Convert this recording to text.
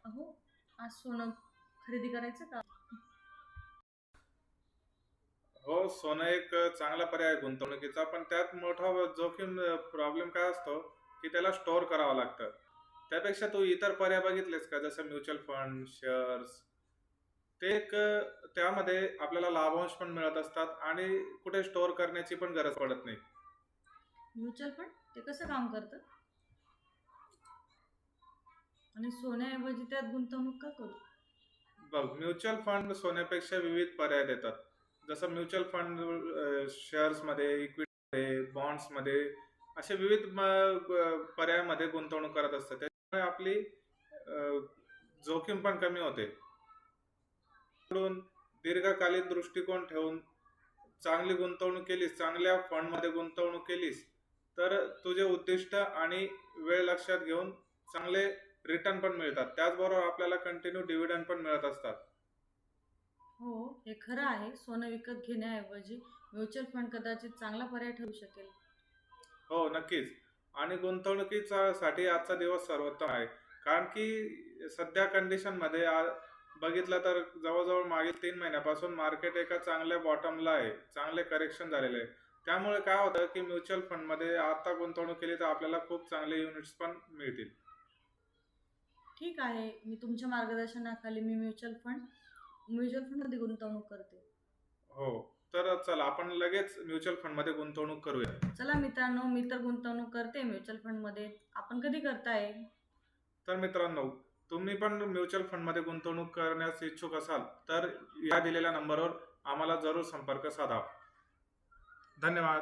अहो, आज सोनं खरेदी करायचं का? हो, सोनं एक चांगला पर्याय आहे गुंतवणुकीचा, पण त्यात मोठा जोखीम प्रॉब्लेम काय असतो, की त्याला स्टोअर करावं लागतं. त्यापेक्षा तू इतर पर्याय बघितलेस का? जसं म्युच्युअल फंड, शेअर्स. ते एक त्यामध्ये आपल्याला लाभांश पण मिळत असतात आणि कुठे स्टोअर करण्याची पण गरज पडत नाही. म्युच्युअल फंड ते कसं काम करतं? आणि सोन्याऐवजी त्यात गुंतवणूक का करू? बघ, म्युच्युअल फंड सोन्यापेक्षा विविध पर्याय देतात. जसं म्युच्युअल फंड शेअर्समध्ये, इक्विटीमध्ये, बॉन्ड्समध्ये असे विविध पर्यायामध्ये गुंतवणूक करत असतात. त्यामुळे आपली अ, जोखीम पण कमी होते. म्हणून दीर्घकालीन दृष्टिकोन ठेवून चांगली गुंतवणूक केलीस, चांगल्या फंडमध्ये गुंतवणूक केलीस, तर तुझे उद्दिष्ट आणि वेळ लक्षात घेऊन चांगले रिटर्न पण मिळतात. त्याचबरोबर आपल्याला कंटिन्यू डिव्हिडंड पण मिळत असतात. हो, हे खरं आहे. सोनं विकत घेण्याऐवजी म्युच्युअल फंड कदाचित चांगला पर्याय ठरू शकेल. हो, नक्कीच. आणि गुंतवणुकीचा साठी आजचा दिवस सर्वोत्तम आहे. कारण की सध्या कंडिशनमध्ये बघितलं तर जवळ-जवळ मागील 3 महिन्यापासून मार्केट एका चांगल्या बॉटमला आहे. चांगले करेक्शन झालेले आहे. त्यामुळे काय होतं, की म्युच्युअल फंडमध्ये आता गुंतवणूक केली तर आपल्याला खूप चांगले युनिट्स पण मिळतील. ठीक आहे, मी तुमच्या मार्गदर्शनाखाली म्युच्युअल फंडमध्ये गुंतवणूक करते. हो. तर चला आपण लगेच म्युच्युअल फंडमध्ये गुंतवणूक करूया. चला मित्रांनो, मी तर गुंतवणूक करते म्युच्युअल फंडमध्ये. आपण कधी करताय? तर मित्रांनो, तुम्ही पण म्युच्युअल फंडमध्ये गुंतवणूक करण्यास इच्छुक असाल, तर या दिलेल्या नंबरवर आम्हाला जरूर संपर्क साधा. धन्यवाद.